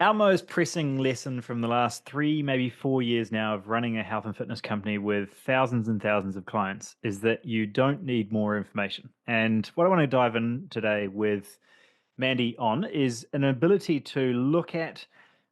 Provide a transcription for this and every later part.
Our most pressing lesson from the last 3, maybe 4 years now of running a health and fitness company with thousands and thousands of clients is that you don't need more information. And what I want to dive in today with Mandy on is an ability to look at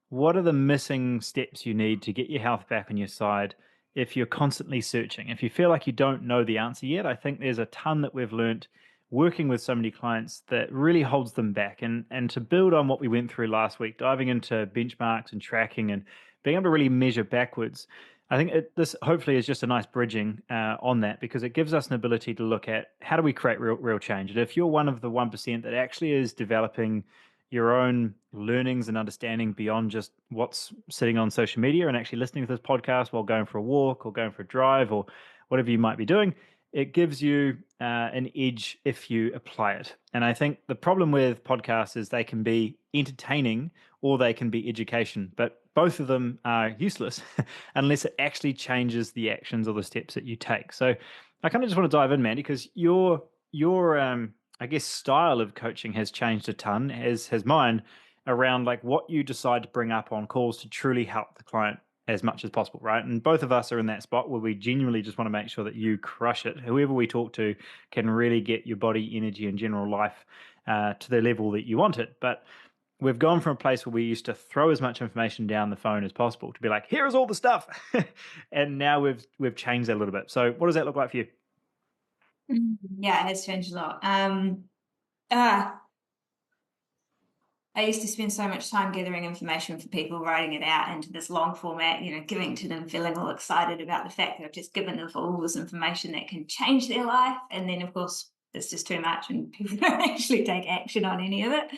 what are the missing steps you need to get your health back on your side if you're constantly searching. If you feel like you don't know the answer yet, I think there's a ton that we've learnt working with so many clients that really holds them back. And to build on what we went through last week, diving into benchmarks and tracking and being able to really measure backwards, I think this hopefully is just a nice bridging on that, because it gives us an ability to look at how do we create real change. And if you're one of the 1% that actually is developing your own learnings and understanding beyond just what's sitting on social media and actually listening to this podcast while going for a walk or going for a drive or whatever you might be doing, it gives you an edge if you apply it. And I think the problem with podcasts is they can be entertaining or they can be education, but both of them are useless unless it actually changes the actions or the steps that you take. So I kind of just want to dive in, Mandy, because your I guess style of coaching has changed a ton, as has mine, around like what you decide to bring up on calls to truly help the client as much as possible, right? And both of us are in that spot where we genuinely just want to make sure that you crush it. Whoever we talk to can really get your body, energy, and general life to the level that you want it. But we've gone from a place where we used to throw as much information down the phone as possible to be like, here is all the stuff, and now we've changed that a little bit. So, what does that look like for you? Yeah, it has changed a lot. Uh, I used to spend so much time gathering information for people, writing it out into this long format, giving to them, feeling all excited about the fact that I've just given them all this information that can change their life. And then, of course, it's just too much and people don't actually take action on any of it,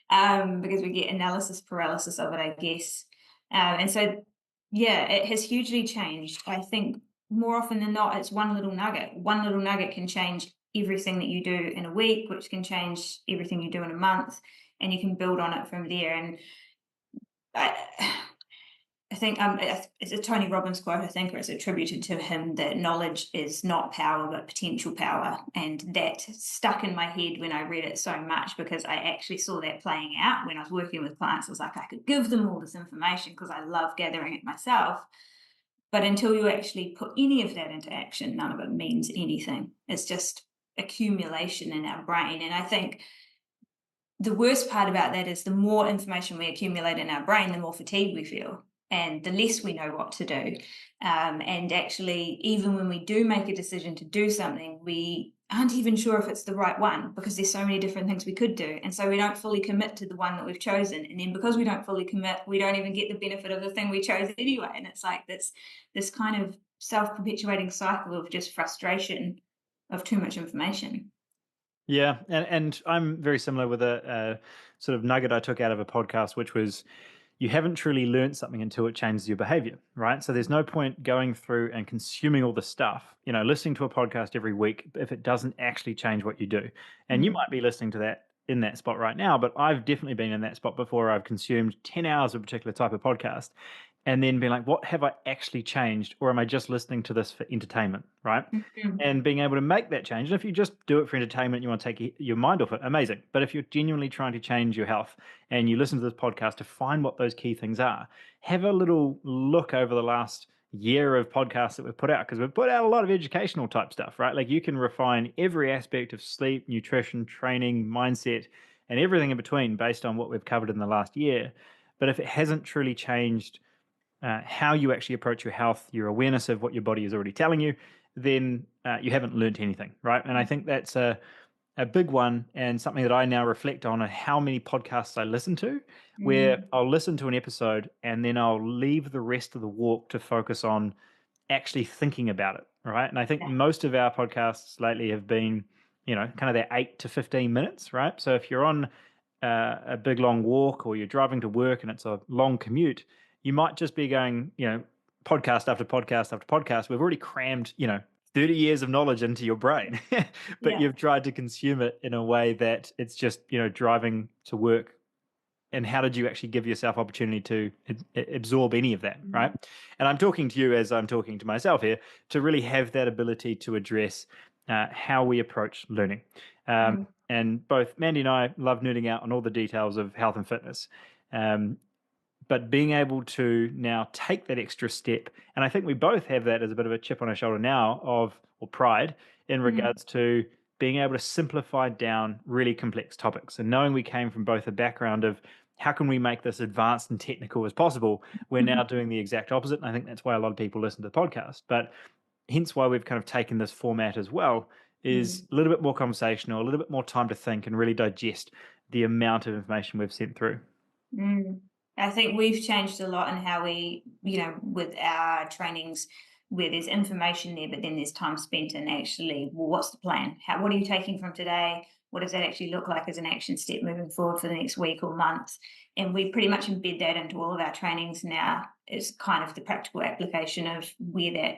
because we get analysis paralysis of it, I guess. And so, yeah, it has hugely changed. I think more often than not, it's one little nugget. One little nugget can change everything that you do in a week, which can change everything you do in a month, and you can build on it from there. And I, I think it's a Tony Robbins quote, I think, or it's attributed to him, that knowledge is not power but potential power. And that stuck in my head when I read it so much, because I actually saw that playing out when I was working with clients. I was like, I could give them all this information because I love gathering it myself. But until you actually put any of that into action, none of it means anything. It's just accumulation in our brain. And I think the worst part about that is the more information we accumulate in our brain, the more fatigued we feel and the less we know what to do. And actually, even when we do make a decision to do something, we aren't even sure if it's the right one, because there's so many different things we could do. And so we don't fully commit to the one that we've chosen. And then because we don't fully commit, we don't even get the benefit of the thing we chose anyway. And it's like this kind of self-perpetuating cycle of just frustration of too much information. Yeah, and I'm very similar with a sort of nugget I took out of a podcast, which was you haven't truly learned something until it changes your behavior, right? So there's no point going through and consuming all the stuff, listening to a podcast every week if it doesn't actually change what you do. And you Mm. might be listening to that in that spot right now, but I've definitely been in that spot before. I've consumed 10 hours of a particular type of podcast and then being like, what have I actually changed? Or am I just listening to this for entertainment, right? Mhm. And being able to make that change. And if you just do it for entertainment, you want to take your mind off it, amazing. But if you're genuinely trying to change your health and you listen to this podcast to find what those key things are, have a little look over the last year of podcasts that we've put out, because we've put out a lot of educational type stuff, right? Like you can refine every aspect of sleep, nutrition, training, mindset, and everything in between based on what we've covered in the last year. But if it hasn't truly changed how you actually approach your health, your awareness of what your body is already telling you, then you haven't learned anything, right? And I think that's a big one, and something that I now reflect on how many podcasts I listen to, where Mm. I'll listen to an episode and then I'll leave the rest of the walk to focus on actually thinking about it, right? And I think most of our podcasts lately have been, kind of that 8 to 15 minutes, right? So if you're on a big long walk or you're driving to work and it's a long commute, you might just be going, podcast after podcast after podcast. We've already crammed, 30 years of knowledge into your brain, but Yeah. you've tried to consume it in a way that it's just, driving to work. And how did you actually give yourself opportunity to absorb any of that, right? Mhm. And I'm talking to you as I'm talking to myself here, to really have that ability to address how we approach learning. And both Mandy and I love nerding out on all the details of health and fitness. Um, but being able to now take that extra step, and I think we both have that as a bit of a chip on our shoulder now of, or pride, in Mm, regards to being able to simplify down really complex topics. And knowing we came from both a background of how can we make this advanced and technical as possible, we're mhm, now doing the exact opposite. And I think that's why a lot of people listen to the podcast. But hence why we've kind of taken this format as well, is mm. a little bit more conversational, a little bit more time to think and really digest the amount of information we've sent through. Mm. I think we've changed a lot in how we, with our trainings, where there's information there, but then there's time spent in actually, well, what's the plan? What are you taking from today? What does that actually look like as an action step moving forward for the next week or month? And we pretty much embed that into all of our trainings now. It's kind of the practical application of where that,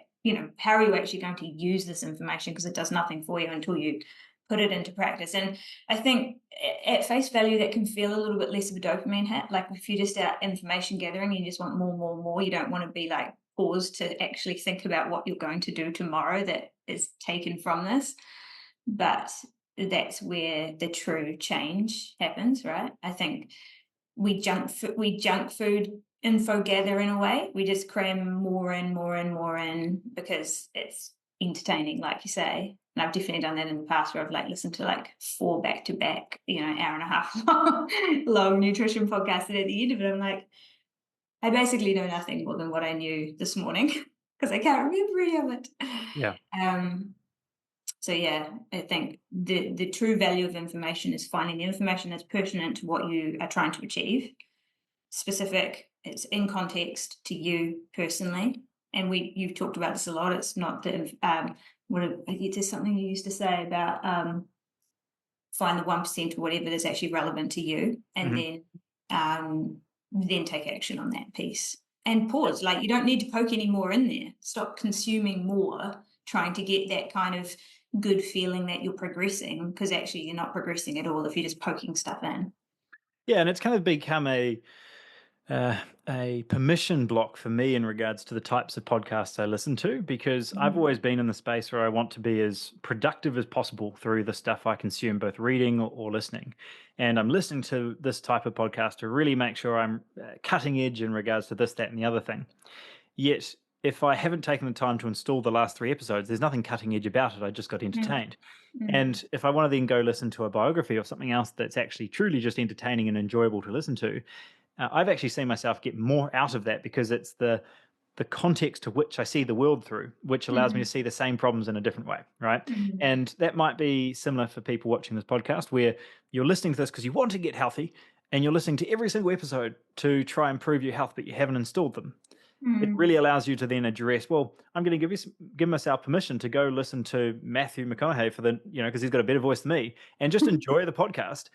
how are you actually going to use this information? Because it does nothing for you until you put it into practice. And I think at face value, that can feel a little bit less of a dopamine hit. Like if you're just out information gathering, you just want more, more, more. You don't want to be like paused to actually think about what you're going to do tomorrow that is taken from this. But that's where the true change happens, right? I think we junk food info gather in a way. We just cram more and more and more in because it's entertaining, like you say. And I've definitely done that in the past where I've like listened to like 4 back to back, hour and a half long nutrition podcasts. And at the end of it, I'm like, I basically know nothing more than what I knew this morning because I can't remember any of it. Yeah. Um, so yeah, I think the true value of information is finding the information that's pertinent to what you are trying to achieve, specific, it's in context to you personally. And you've talked about this a lot. It's not the there's something you used to say about find the 1% or whatever that's actually relevant to you, and Mhm. then take action on that piece and pause. Like you don't need to poke any more in there. Stop consuming more, trying to get that kind of good feeling that you're progressing, because actually you're not progressing at all if you're just poking stuff in. Yeah, and it's kind of become uh, a permission block for me in regards to the types of podcasts I listen to, because I've Mm, always been in the space where I want to be as productive as possible through the stuff I consume, both reading or listening. And I'm listening to this type of podcast to really make sure I'm cutting edge in regards to this, that, and the other thing. Yet, if I haven't taken the time to install the last 3 episodes, there's nothing cutting edge about it. I just got mm, entertained. mm, And if I want to then go listen to a biography or something else that's actually truly just entertaining and enjoyable to listen to, I've actually seen myself get more out of that because it's the context to which I see the world through, which allows me to mm, see the same problems in a different way, right? mm, And that might be similar for people watching this podcast, where you're listening to this because you want to get healthy, and you're listening to every single episode to try and improve your health, but you haven't installed them. It mm, really allows you to then address, well, I'm going to give myself permission to go listen to Matthew McConaughey for because he's got a better voice than me, and just enjoy the podcast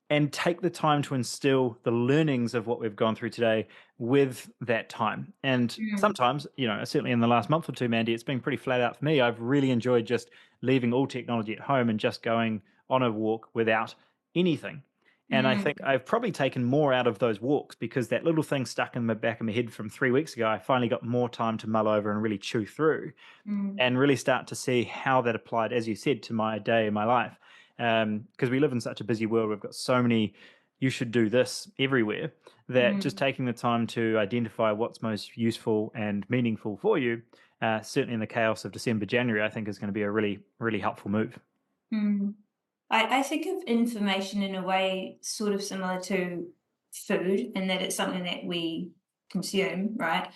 and take the time to instill the learnings of what we've gone through today with that time. And mm, sometimes, certainly in the last month or two, Mandy, it's been pretty flat out for me. I've really enjoyed just leaving all technology at home and just going on a walk without anything. And I think mm, I've probably taken more out of those walks because that little thing stuck in the back of my head from 3 weeks ago, I finally got more time to mull over and really chew through mm, and really start to see how that applied, as you said, to my day, my life. Because we live in such a busy world, we've got so many you should do this everywhere that just mm, taking the time to identify what's most useful and meaningful for you, certainly in the chaos of December, January, I think is going to be a really, really helpful move. mm. I think of information in a way sort of similar to food, in that it's something that we consume, right?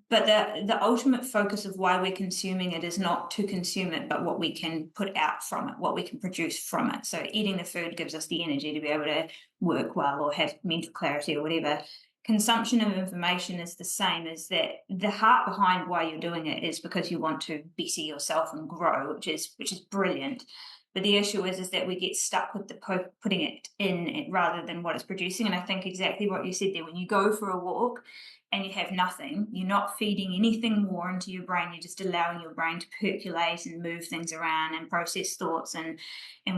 But the ultimate focus of why we're consuming it is not to consume it, but what we can put out from it, what we can produce from it. So eating the food gives us the energy to be able to work well or have mental clarity or whatever. Consumption of information is the same, as that the heart behind why you're doing it is because you want to better yourself and grow, which is brilliant. But the issue is that we get stuck with putting it in it rather than what it's producing. And I think exactly what you said there, when you go for a walk and you have nothing, you're not feeding anything more into your brain. You're just allowing your brain to percolate and move things around and process thoughts and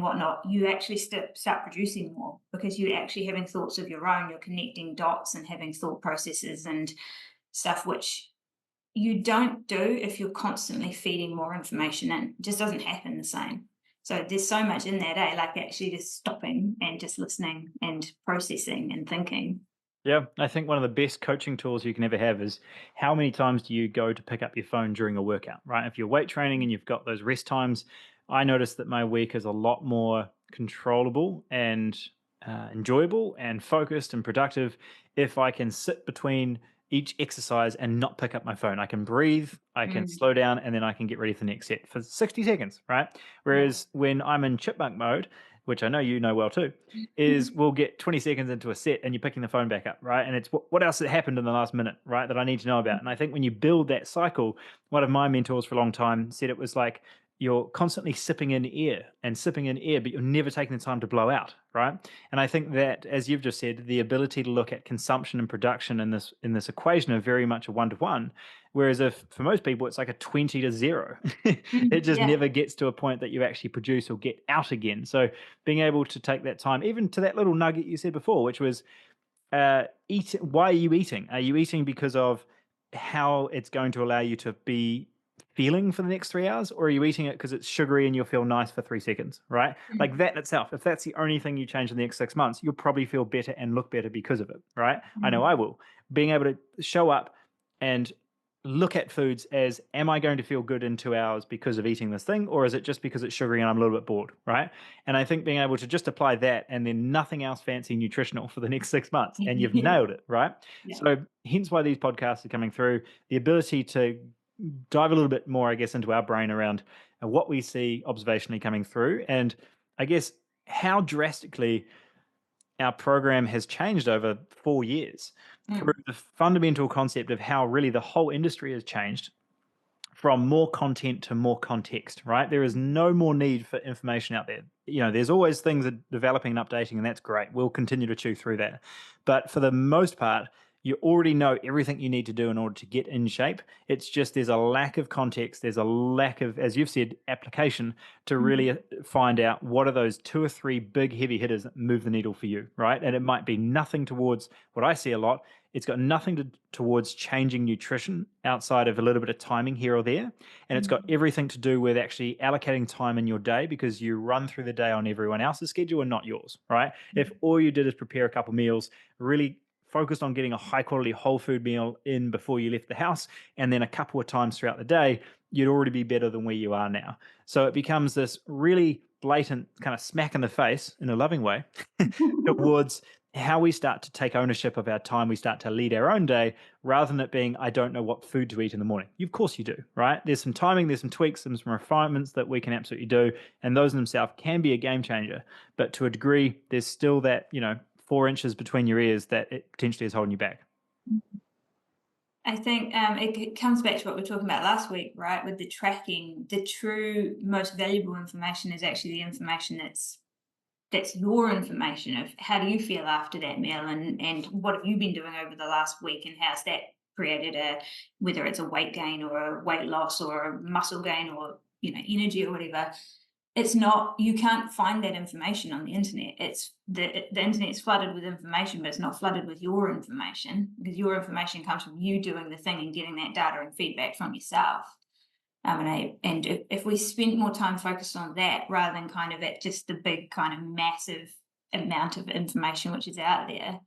whatnot. You actually start producing more because you're actually having thoughts of your own. You're connecting dots and having thought processes and stuff, which you don't do if you're constantly feeding more information in. It just doesn't happen the same. So there's so much in that, like actually just stopping and just listening and processing and thinking. Yeah, I think one of the best coaching tools you can ever have is how many times do you go to pick up your phone during a workout, right? If you're weight training and you've got those rest times, I notice that my week is a lot more controllable and enjoyable and focused and productive if I can sit between each exercise and not pick up my phone. I can breathe, I can Mm, slow down, and then I can get ready for the next set for 60 seconds, right? yeah. Whereas when I'm in chipmunk mode, which I know you know well too, is we'll get 20 seconds into a set and you're picking the phone back up, right? And it's what else has happened in the last minute, right? That I need to know about. And I think when you build that cycle, one of my mentors for a long time said it was like you're constantly sipping in air and sipping in air, but you're never taking the time to blow out, right? And I think that, as you've just said, the ability to look at consumption and production in this equation are very much a 1-to-1. Whereas if for most people it's like a 20-0, it just Yeah. never gets to a point that you actually produce or get out again. So being able to take that time, even to that little nugget you said before, which was eat. Why are you eating? Are you eating because of how it's going to allow you to be feeling for the next 3 hours, or are you eating it because it's sugary and you'll feel nice for 3 seconds, right? Like Mm, that in itself, if that's the only thing you change in the next 6 months, you'll probably feel better and look better because of it, right? I know mm, I will. Being able to show up and look at foods as, am I going to feel good in 2 hours because of eating this thing, or is it just because it's sugary and I'm a little bit bored, right? And I think being able to just apply that and then nothing else fancy nutritional for the next 6 months, and you've yeah. nailed it, right? Yeah. So hence why these podcasts are coming through, the ability to dive a little bit more, I guess, into our brain around what we see observationally coming through, and I guess how drastically our program has changed over 4 years through Mm, the fundamental concept of how really the whole industry has changed from more content to more context, right? There is no more need for information out there. There's always things that are developing and updating, and that's great. We'll continue to chew through that. But for the most part, you already know everything you need to do in order to get in shape. It's just there's a lack of context, there's a lack of, as you've said, application to mm, really find out what are those two or three big heavy hitters that move the needle for you, right? And it might be nothing towards what I see a lot. It's got nothing towards changing nutrition outside of a little bit of timing here or there. And it's got mm, everything to do with actually allocating time in your day because you run through the day on everyone else's schedule and not yours, right? If all you did is prepare a couple meals, really focused on getting a high quality whole food meal in before you left the house, and then a couple of times throughout the day, you'd already be better than where you are now. So it becomes this really blatant kind of smack in the face in a loving way mm. towards how we start to take ownership of our time. We start to lead our own day rather than it being, I don't know what food to eat in the morning. Of course you do, right? There's some timing, there's some tweaks, some refinements that we can absolutely do. And those in themselves can be a game changer. But to a degree, there's still that, 4 inches between your ears that it potentially is holding you back. I think it comes back to what we were talking about last week, right? With the tracking, the true most valuable information is actually the information that's your information of how do you feel after that meal, and what have you been doing over the last week, and how's that created whether it's a weight gain or a weight loss or a muscle gain or energy or whatever. It's not, you can't find that information on the internet. It's the internet's flooded with information, but it's not flooded with your information, because your information comes from you doing the thing and getting that data and feedback from yourself. And if we spend more time focused on that rather than kind of at just the big kind of massive amount of information which is out there,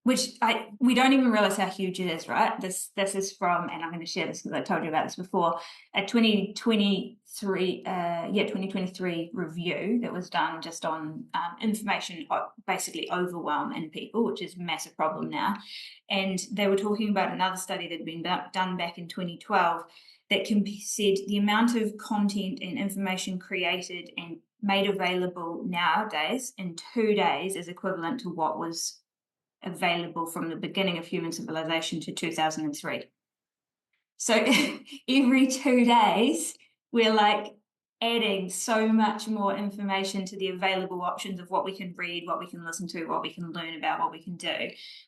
which we don't even realize how huge it is, right? This is from, and I'm going to share this because I told you about this before, a 2023 review that was done just on information, basically overwhelm in people, which is a massive problem now. And they were talking about another study that had been done back in 2012 that said the amount of content and information created and made available nowadays in 2 days is equivalent to what was available from the beginning of human civilization to 2003. So every 2 days, we're like adding so much more information to the available options of what we can read, what we can listen to, what we can learn about, what we can do.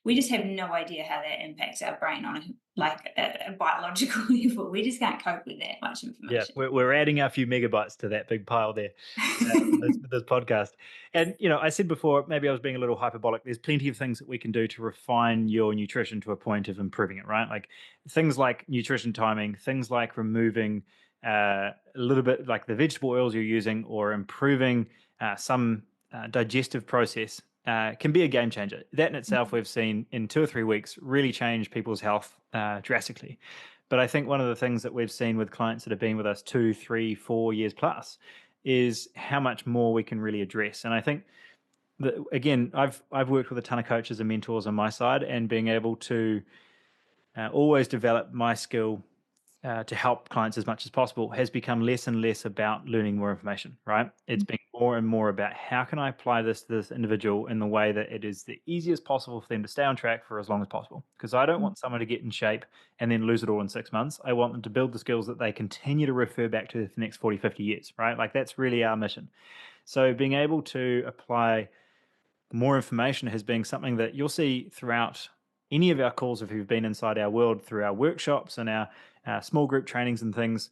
We just have no idea how that impacts our brain on a biological level. We just can't cope with that much Yeah, information. we're adding a few megabytes to that big pile there with this podcast. And I said before, maybe I was being a little hyperbolic. There's plenty of things that we can do to refine your nutrition to a point of improving it, right? Like things like nutrition timing, things like removing a little bit like the vegetable oils you're using, or improving some digestive process. can be a game changer. That in itself, Mhm. we've seen in 2 or 3 weeks really change people's health drastically. But I think one of the things that we've seen with clients that have been with us 2, 3, 4 years plus is how much more we can really address. And I think that, again, I've worked with a ton of coaches and mentors on my side, and being able to always develop my skill to help clients as much as possible has become less and less about learning more information, right? It's been more and more about how can I apply this to this individual in the way that it is the easiest possible for them to stay on track for as long as possible. Because I don't Mhm. want someone to get in shape and then lose it all in 6 months. I want them to build the skills that they continue to refer back to for the next 40, 50 years, right? Like that's really our mission. So being able to apply more information has been something that you'll see throughout any of our calls if you've been inside our world through our workshops and our small group trainings and things.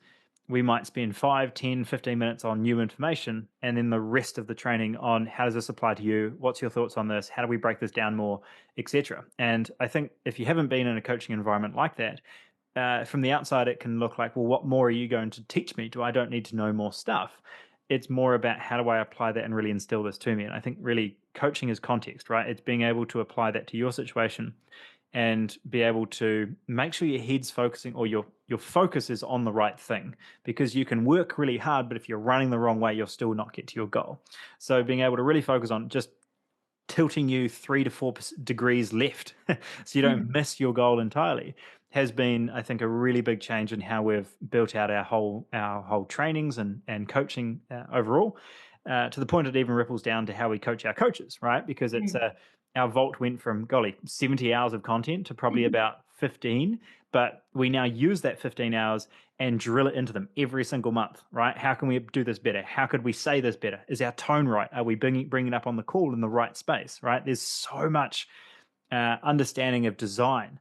We might spend 5, 10, 15 minutes on new information, and then the rest of the training on how does this apply to you? What's your thoughts on this? How do we break this down more, etc. And I think if you haven't been in a coaching environment like that, from the outside, it can look like, well, what more are you going to teach me? Do I don't need to know more stuff? It's more about how do I apply that and really instill this to me. And I think really coaching is context, right? It's being able to apply that to your situation and be able to make sure your head's focusing or your focus is on the right thing, because you can work really hard, but if you're running the wrong way, you'll still not get to your goal. So being able to really focus on just tilting you 3 to 4 degrees left so you don't Mhm. miss your goal entirely has been, I think, a really big change in how we've built out our whole trainings and coaching overall, to the point it even ripples down to how we coach our coaches, right? Because our vault went from, golly, 70 hours of content to probably Mhm. about 15, but we now use that 15 hours and drill it into them every single month, right? How can we do this better? How could we say this better? Is our tone right? Are we bringing up on the call in the right space, right? There's so much understanding of design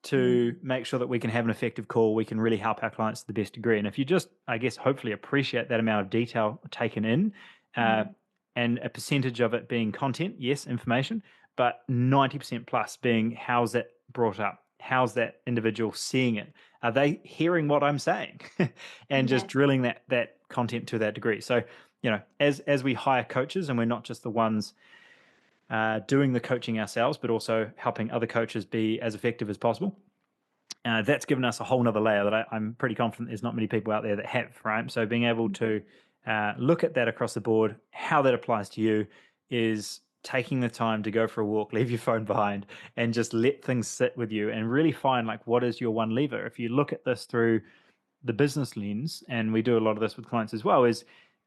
to Mhm. make sure that we can have an effective call. We can really help our clients to the best degree. And if you just, I guess, hopefully appreciate that amount of detail taken in, uh, Mhm. and a percentage of it being content, yes, information, but 90% plus being how's that brought up? How's that individual seeing it? Are they hearing what I'm saying? And just Yeah. drilling that content to that degree. So, as we hire coaches, and we're not just the ones doing the coaching ourselves, but also helping other coaches be as effective as possible. That's given us a whole nother layer that I'm pretty confident there's not many people out there that have, right? So being able to look at that across the board, how that applies to you is taking the time to go for a walk, leave your phone behind, and just let things sit with you and really find like what is your one lever. If you look at this through the business lens, and we do a lot of this with clients as well, is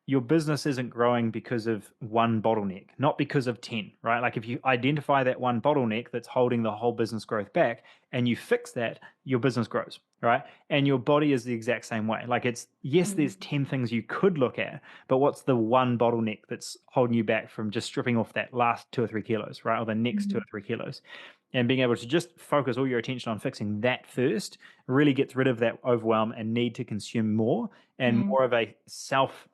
your business isn't growing because of one bottleneck, not because of 10, right? Like if you identify that one bottleneck that's holding the whole business growth back and you fix that, your business grows, right? And your body is the exact same way. Like it's, yes, there's Mhm. 10 things you could look at, but what's the one bottleneck that's holding you back from just stripping off that last 2 or 3 kilos, right? Or the next two or Mhm. three kilos. And being able to just focus all your attention on fixing that first really gets rid of that overwhelm and need to consume more, and Mhm. more of a self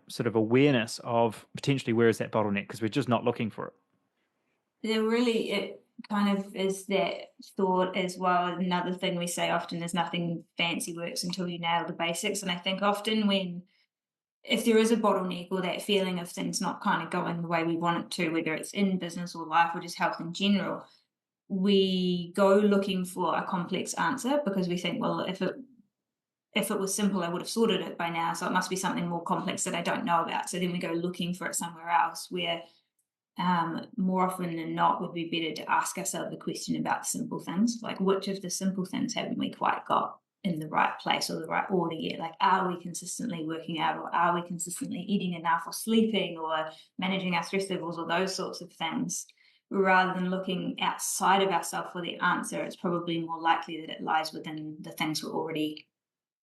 sort of awareness of potentially where is that bottleneck, because we're just not looking for it. There really it kind of is that thought as well. Another thing we say often is nothing fancy works until you nail the basics. And I think often when if there is a bottleneck or that feeling of things not kind of going the way we want it to, whether it's in business or life or just health in general, we go looking for a complex answer because we think, well, if it was simple, I would have sorted it by now. So it must be something more complex that I don't know about. So then we go looking for it somewhere else where more often than not would be better to ask ourselves a question about simple things, like which of the simple things haven't we quite got in the right place or the right order yet? Like, are we consistently working out, or are we consistently eating enough, or sleeping, or managing our stress levels, or those sorts of things? Rather than looking outside of ourselves for the answer, it's probably more likely that it lies within the things we already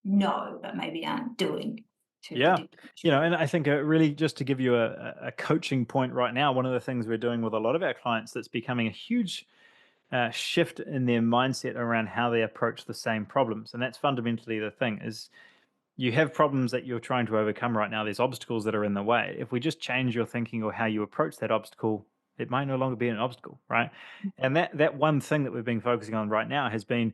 know, but maybe aren't doing to the Yeah. degree we should. And I think really just to give you a coaching point right now, one of the things we're doing with a lot of our clients that's becoming a huge shift in their mindset around how they approach the same problems. And that's fundamentally the thing is you have problems that you're trying to overcome right now. There's obstacles that are in the way. If we just change your thinking or how you approach that obstacle, it might no longer be an obstacle, right? And that one thing that we've been focusing on right now has been,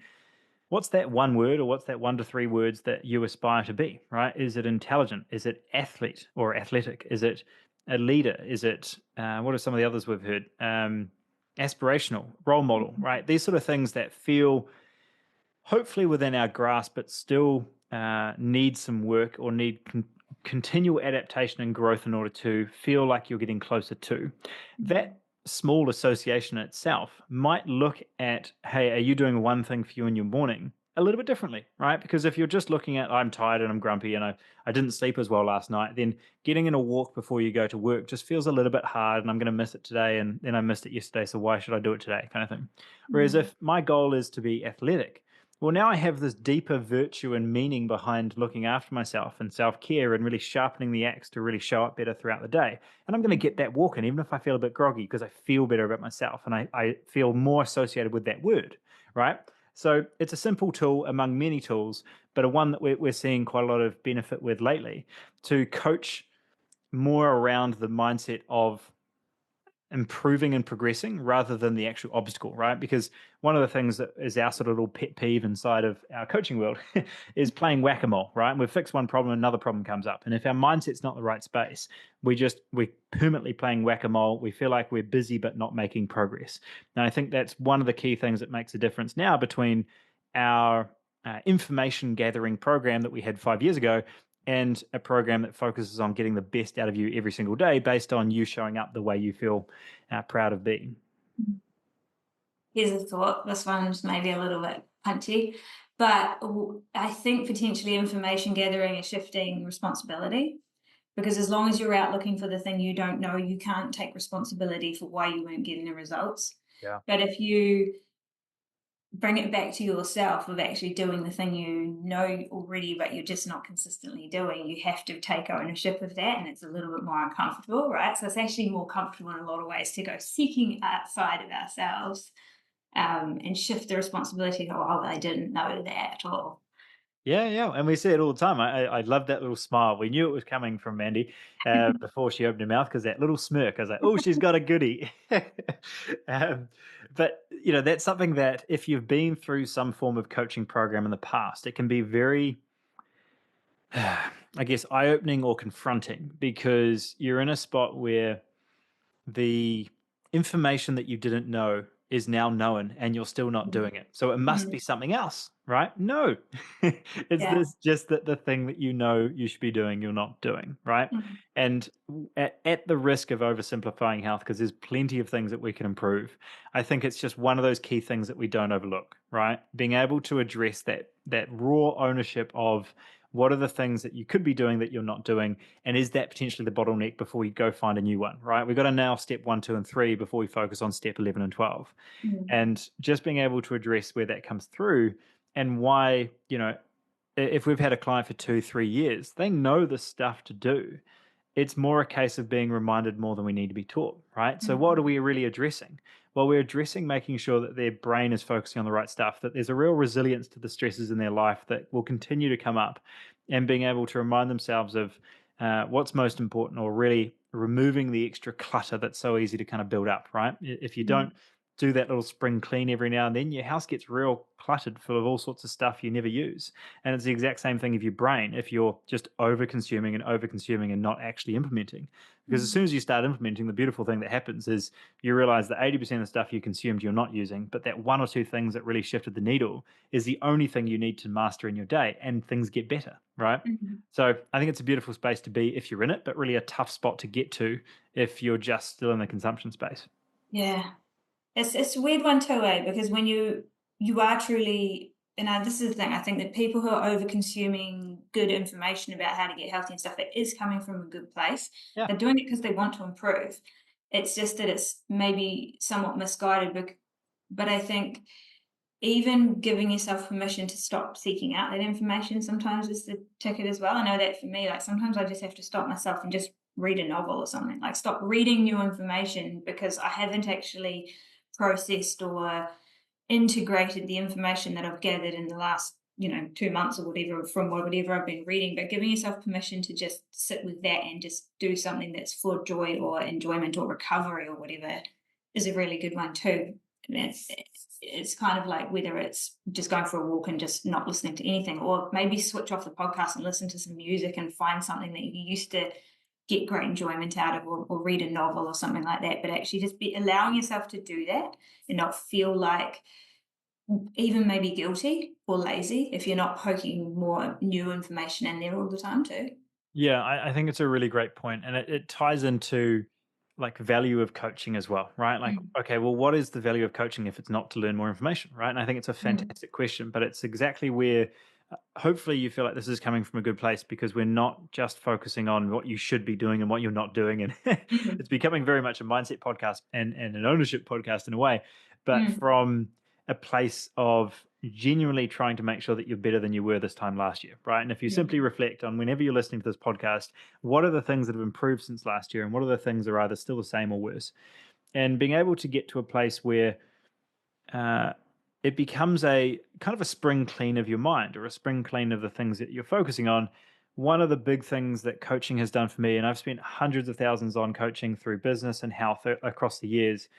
what's that one word or what's that 1 to 3 words that you aspire to be, right? Is it intelligent? Is it athlete or athletic? Is it a leader? Is it what are some of the others we've heard? Aspirational, role model, right? These sort of things that feel hopefully within our grasp, but still need some work or need continual adaptation and growth in order to feel like you're getting closer to. That small association itself might look at, hey, are you doing one thing for you in your morning a little bit differently, right? Because if you're just looking at, I'm tired and I'm grumpy and I didn't sleep as well last night, then getting in a walk before you go to work just feels a little bit hard and I'm going to miss it today and then I missed it yesterday, so why should I do it today, kind of thing. Whereas Mm. if my goal is to be athletic, well, now I have this deeper virtue and meaning behind looking after myself and self care and really sharpening the axe to really show up better throughout the day. And I'm going to get that walk in, even if I feel a bit groggy, because I feel better about myself and I feel more associated with that word, right? So it's a simple tool among many tools, but a one that we're seeing quite a lot of benefit with lately to coach more around the mindset of improving and progressing rather than the actual obstacle, right? Because one of the things that is our sort of little pet peeve inside of our coaching world is playing whack-a-mole, right? And we fix one problem, another problem comes up. And if our mindset's not the right space, we're permanently playing whack-a-mole. We feel like we're busy but not making progress. And I think that's one of the key things that makes a difference now between our information gathering program that we had 5 years ago and a program that focuses on getting the best out of you every single day based on you showing up the way you feel proud of being. Here's a thought. This one's maybe a little bit punchy, but I think potentially information gathering is shifting responsibility, because as long as you're out looking for the thing you don't know, you can't take responsibility for why you weren't getting the results. Yeah. But if you bring it back to yourself of actually doing the thing you know already, but you're just not consistently doing, you have to take ownership of that. And it's a little bit more uncomfortable, right? So it's actually more comfortable in a lot of ways to go seeking outside of ourselves, and shift the responsibility. Oh, I didn't know that, or Yeah, yeah, and we see it all the time. I love that little smile. We knew it was coming from Mandy before she opened her mouth because that little smirk. I was like, "Oh, she's got a goodie." um, but that's something that if you've been through some form of coaching program in the past, it can be very I guess, eye opening or confronting because you're in a spot where the information that you didn't know is now known and you're still not doing it. So it must Mhm. be something else, right? No. It's Yeah. this just that the thing that you know you should be doing, you're not doing, right? Mhm. And at the risk of oversimplifying health, because there's plenty of things that we can improve, I think it's just one of those key things that we don't overlook, right? Being able to address that raw ownership of what are the things that you could be doing that you're not doing, and is that potentially the bottleneck before we go find a new one, right? We've got to nail step 1, 2, and 3 before we focus on step 11 and 12. Mhm. And just being able to address where that comes through and why, if we've had a client for 2, 3 years, they know the stuff to do. It's more a case of being reminded more than we need to be taught, right? So, what are Mhm. we really addressing? Well, we're addressing making sure that their brain is focusing on the right stuff, that there's a real resilience to the stresses in their life that will continue to come up, and being able to remind themselves of what's most important or really removing the extra clutter that's so easy to kind of build up, right? If you don't Mhm. do that little spring clean every now and then, your house gets real cluttered full of all sorts of stuff you never use. And it's the exact same thing of your brain if you're just over consuming and not actually implementing. Because as soon Mhm. as you start implementing, the beautiful thing that happens is you realize that 80% of the stuff you consumed you're not using, but that one or two things that really shifted the needle is the only thing you need to master in your day, and things get better, right? Mhm. So I think it's a beautiful space to be if you're in it, but really a tough spot to get to if you're just still in the consumption space. Yeah. It's a weird one too, because when you are truly, and this is the thing, I think that people who are over consuming good information about how to get healthy and stuff, it is coming from a good place. Yeah. They're doing it because they want to improve. It's just that it's maybe somewhat misguided, but I think even giving yourself permission to stop seeking out that information sometimes is the ticket as well. I know that for me, like sometimes I just have to stop myself and just read a novel or something, like stop reading new information because I haven't actually processed or integrated the information that I've gathered in the last 2 months or whatever from whatever I've been reading. But giving yourself permission to just sit with that and just do something that's for joy or enjoyment or recovery or whatever is a really good one too. And it's kind of like whether it's just going for a walk and just not listening to anything, or maybe switch off the podcast and listen to some music and find something that you used to get great enjoyment out of, or read a novel or something like that, but actually just be allowing yourself to do that and not feel like even maybe guilty or lazy if you're not poking more new information in there all the time too. Yeah, I think it's a really great point, and it ties into like value of coaching as well, right? Like, Mm, okay, well, what is the value of coaching if it's not to learn more information, right? And I think it's a mm, fantastic question, but it's exactly where hopefully you feel like this is coming from a good place because we're not just focusing on what you should be doing and what you're not doing, and mhm, it's becoming very much a mindset podcast and an ownership podcast in a way, but mm, from a place of genuinely trying to make sure that you're better than you were this time last year, right? And if you simply mm, reflect on whenever you're listening to this podcast, what are the things that have improved since last year and what are the things that are either still the same or worse? And being able to get to a place where uh, it becomes a kind of a spring clean of your mind or a spring clean of the things that you're focusing on. One of the big things that coaching has done for me, and I've spent hundreds of thousands on coaching through business and health across the years,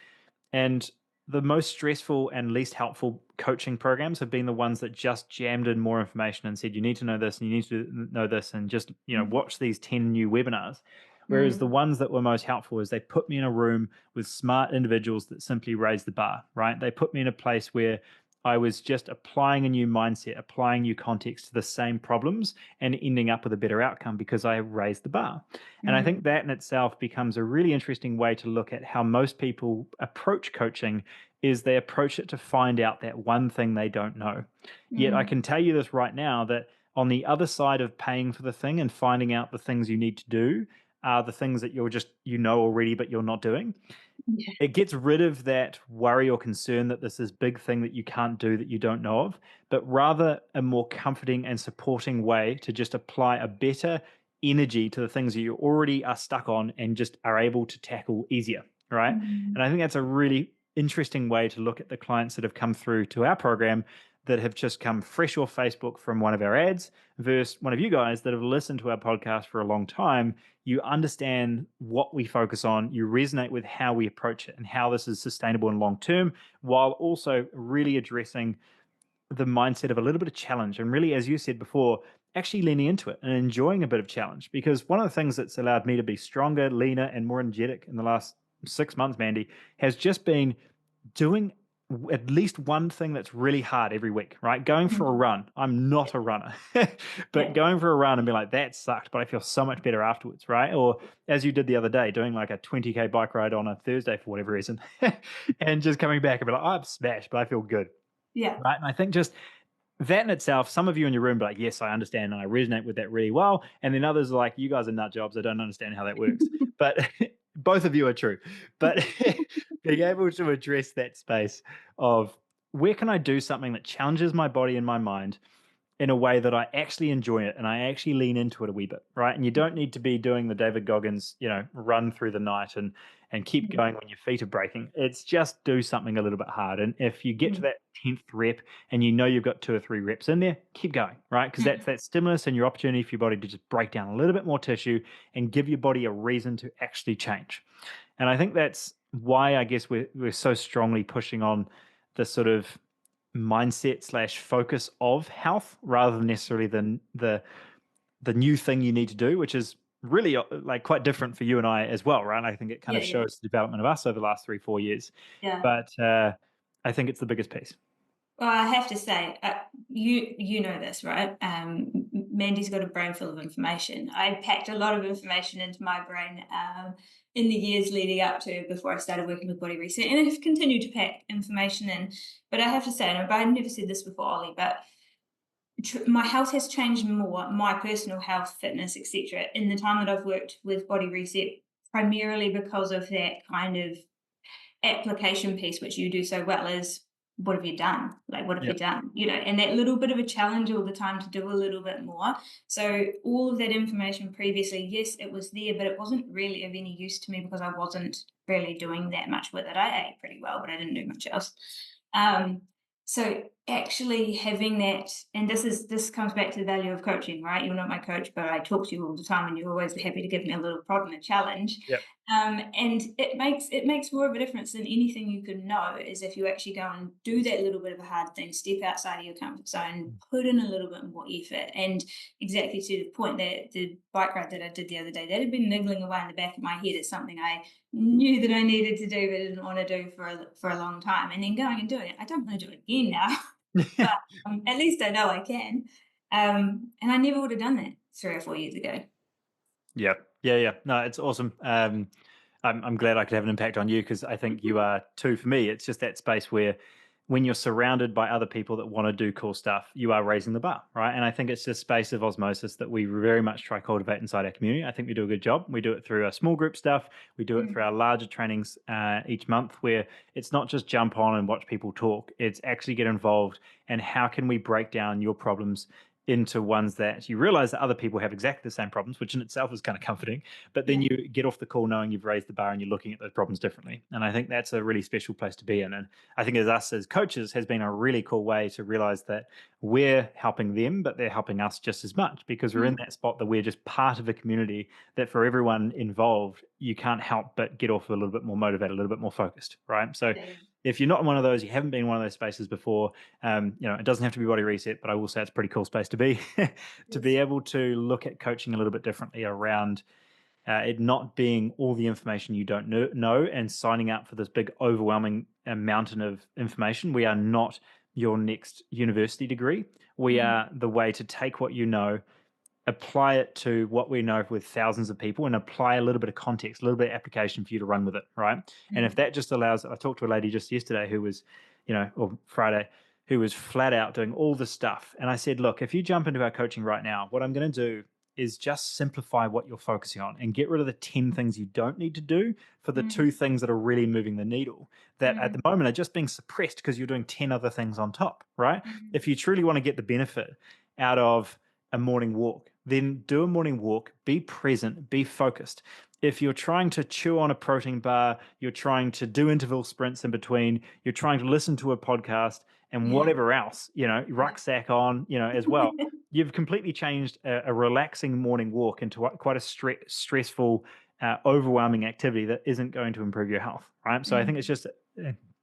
and the most stressful and least helpful coaching programs have been the ones that just jammed in more information and said, you need to know this and you need to know this and just, mm, watch these 10 new webinars. Whereas the mm, ones that were most helpful is they put me in a room with smart individuals that simply raise the bar, right? They put me in a place where I was just applying a new mindset, applying new context to the same problems and ending up with a better outcome because I raised the bar. And I think mm, that in itself becomes a really interesting way to look at how most people approach coaching is they approach it to find out that one thing they don't know. Yet I mm. can tell you this right now that on the other side of paying for the thing and finding out the things you need to do are the things that you're just already but you're not doing. Yeah. It gets rid of that worry or concern that this is big thing that you can't do that you don't know of, but rather a more comforting and supporting way to just apply a better energy to the things that you already are stuck on and just are able to tackle easier, right? Mm, And I think that's a really interesting way to look at the clients that have come through to our program that have just come fresh off Facebook from one of our ads versus one of you guys that have listened to our podcast for a long time. You understand what we focus on, you resonate with how we approach it and how this is sustainable and long term, while also really addressing the mindset of a little bit of challenge. And really, as you said before, actually leaning into it and enjoying a bit of challenge. Because one of the things that's allowed me to be stronger, leaner, and more energetic in the last 6 months, Mandy, has just been doing at least one thing that's really hard every week, right? Going for a mm. run. I'm not a runner, but Yeah. going for a run and be like, that sucked, but I feel so much better afterwards, right? Or as you did the other day, doing like a 20K bike ride on a Thursday for whatever reason, and just coming back and be like, oh, I'm smashed, but I feel good, Yeah. right? And I think just that in itself, some of you in your room be like, yes, I understand and I resonate with that really well. And then others are like, you guys are nut jobs. I don't understand how that works. But both of you are true. But being able to address that space of where can I do something that challenges my body and my mind in a way that I actually enjoy it and I actually lean into it a wee bit, right? And you don't need to be doing the David Goggins, run through the night and keep Mm, going when your feet are breaking. It's just do something a little bit hard. And if you get to mm, that 10th rep and you know you've got 2 or 3 reps in there, keep going, right? Because that's mm, that stimulus and your opportunity for your body to just break down a little bit more tissue and give your body a reason to actually change. And I think that's why I guess we're so strongly pushing on the sort of mindset slash focus of health rather than necessarily the new thing you need to do, which is really like quite different for you and I as well, right? I think it kind yeah, of yeah, shows the development of us over the last 3 4 years, yeah. but I think it's the biggest piece. Well, I have to say, you know this, right? Mandy's got a brain full of information. I packed a lot of information into my brain in the years leading up to before I started working with Body Reset, and I've continued to pack information in. But I have to say, and I've never said this before, Ollie, but my health has changed more, my personal health, fitness, etc., in the time that I've worked with Body Reset, primarily because of that kind of application piece, which you do so well, is what have you done? Like, what have Yeah. you done? And that little bit of a challenge all the time to do a little bit more. So, all of that information previously, yes, it was there, but it wasn't really of any use to me because I wasn't really doing that much with it. I ate pretty well, but I didn't do much else. Um, so, actually having that, and this comes back to the value of coaching, right? You're not my coach, but I talk to you all the time and you're always happy to give me a little prod and a challenge. Yep. And it makes more of a difference than anything you can know, is if you actually go and do that little bit of a hard thing, step outside of your comfort zone, put in a little bit more effort. And exactly to the point, that the bike ride that I did the other day, that had been niggling away in the back of my head as something I knew that I needed to do but didn't want to do for a long time. And then going and doing it, I don't want to do it again now. But at least I know I can. And I never would have done that 3 or 4 years ago. Yeah, yeah, yeah. No, it's awesome. I'm glad I could have an impact on you because I think you are too for me. It's just that space where when you're surrounded by other people that want to do cool stuff, you are raising the bar, right? And I think it's this space of osmosis that we very much try to cultivate inside our community. I think we do a good job. We do it through our small group stuff. We do it through Mm, our larger trainings each month, where it's not just jump on and watch people talk. It's actually get involved and how can we break down your problems into ones that you realize that other people have exactly the same problems, which in itself is kind of comforting. But then yeah. you get off the call knowing you've raised the bar and you're looking at those problems differently. And I think that's a really special place to be in. And I think as us as coaches has been a really cool way to realize that we're helping them, but they're helping us just as much because we're in Mm, that spot that we're just part of a community that for everyone involved, you can't help but get off a little bit more motivated, a little bit more focused, right? So yeah. if you're not in one of those, you haven't been in one of those spaces before, it doesn't have to be body reset, but I will say it's a pretty cool space to be, to be Yes. able to look at coaching a little bit differently around it not being all the information you don't know and signing up for this big overwhelming mountain of information. We are not your next university degree. We Mm, are the way to take what you know, apply it to what we know with thousands of people, and apply a little bit of context, a little bit of application for you to run with it, right? And if mm, that just allows, I talked to a lady just yesterday who was, or Friday, who was flat out doing all the stuff. And I said, look, if you jump into our coaching right now, what I'm going to do is just simplify what you're focusing on and get rid of the 10 things you don't need to do for the mm, two things that are really moving the needle that at the mm, moment are just being suppressed because you're doing 10 other things on top, right? mm, If you truly want to get the benefit out of a morning walk, then do a morning walk, be present, be focused. If you're trying to chew on a protein bar, you're trying to do interval sprints in between, you're trying to listen to a podcast and yeah. whatever else, rucksack on, as well, you've completely changed a relaxing morning walk into quite a stressful, overwhelming activity that isn't going to improve your health, right? So I think it's Mm. just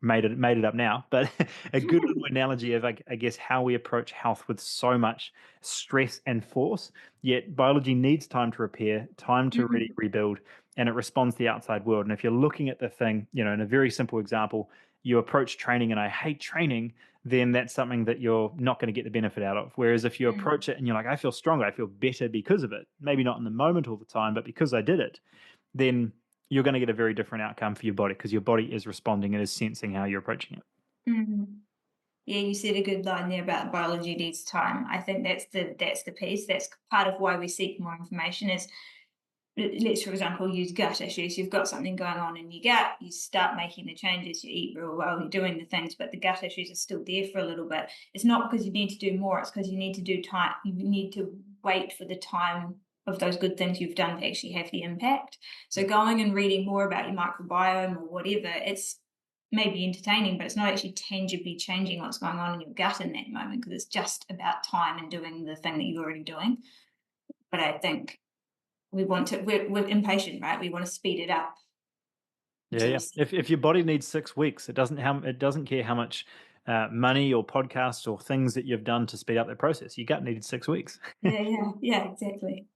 made it up now, but a good little analogy of, I guess, how we approach health with so much stress and force. Yet biology needs time to repair, time to really Mm, rebuild, and it responds to the outside world. And if you're looking at the thing, in a very simple example, you approach training and I hate training, then that's something that you're not going to get the benefit out of. Whereas if you mm, approach it and you're like, I feel stronger, I feel better because of it, maybe not in the moment all the time, but because I did it, then you're going to get a very different outcome for your body because your body is responding and is sensing how you're approaching it. mm. Yeah, you said a good line there about biology needs time. I think that's the piece. That's part of why we seek more information. Is let's, for example, use gut issues. You've got something going on in your gut, you start making the changes, you eat real well, you're doing the things, but the gut issues are still there for a little bit. It's not because you need to do more, it's because you need to do time, you need to wait for the time of those good things you've done to actually have the impact. So going and reading more about your microbiome or whatever, it's maybe entertaining, but it's not actually tangibly changing what's going on in your gut in that moment, because it's just about time and doing the thing that you're already doing. But I think we're impatient, right? We want to speed it up Yeah, until we yeah. see. If your body needs 6 weeks, it doesn't care how much money or podcasts or things that you've done to speed up that process. Your gut needed 6 weeks. Yeah, exactly.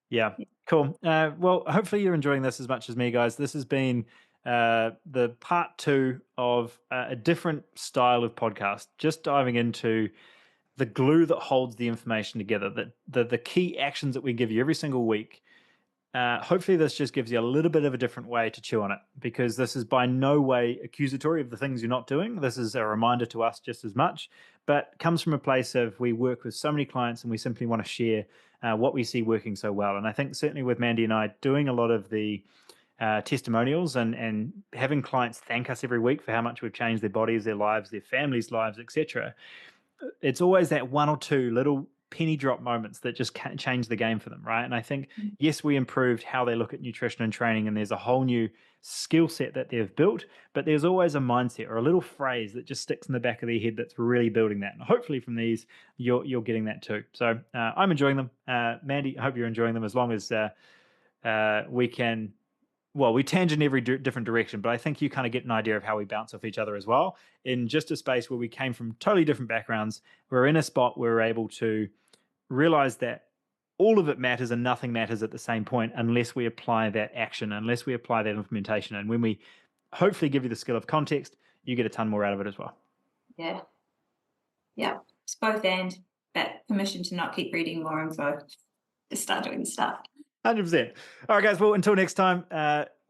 Yeah, cool. Well, hopefully you're enjoying this as much as me, guys. This has been the part two of a different style of podcast, just diving into the glue that holds the information together, the key actions that we give you every single week. Hopefully, this just gives you a little bit of a different way to chew on it because this is by no way accusatory of the things you're not doing. This is a reminder to us just as much, but comes from a place of we work with so many clients and we simply want to share what we see working so well. And I think certainly with Mandy and I doing a lot of the testimonials and having clients thank us every week for how much we've changed their bodies, their lives, their families' lives, etc. It's always that one or two little penny drop moments that just change the game for them, right? And I think, yes, we improved how they look at nutrition and training, and there's a whole new skill set that they've built, but there's always a mindset or a little phrase that just sticks in the back of their head that's really building that. And hopefully from these, you're getting that too. So I'm enjoying them. Mandy, I hope you're enjoying them, as long as we can, well, we tangent every different direction, but I think you kind of get an idea of how we bounce off each other as well. In just a space where we came from totally different backgrounds, we're in a spot where we're able to realize that all of it matters and nothing matters at the same point unless we apply that action, unless we apply that implementation. And when we hopefully give you the skill of context, you get a ton more out of it as well. Yeah. Yeah. It's both and, but permission to not keep reading more info. Just start doing the stuff. 100%. All right, guys. Well, until next time,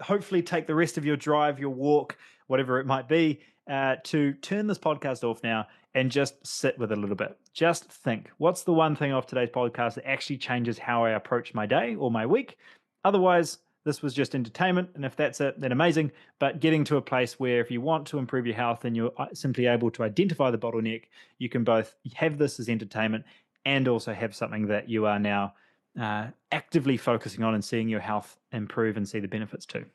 hopefully take the rest of your drive, your walk, whatever it might be, to turn this podcast off now and just sit with it a little bit. Just think, what's the one thing off today's podcast that actually changes how I approach my day or my week? Otherwise, this was just entertainment. And if that's it, then amazing. But getting to a place where if you want to improve your health and you're simply able to identify the bottleneck, you can both have this as entertainment and also have something that you are now actively focusing on and seeing your health improve and see the benefits too.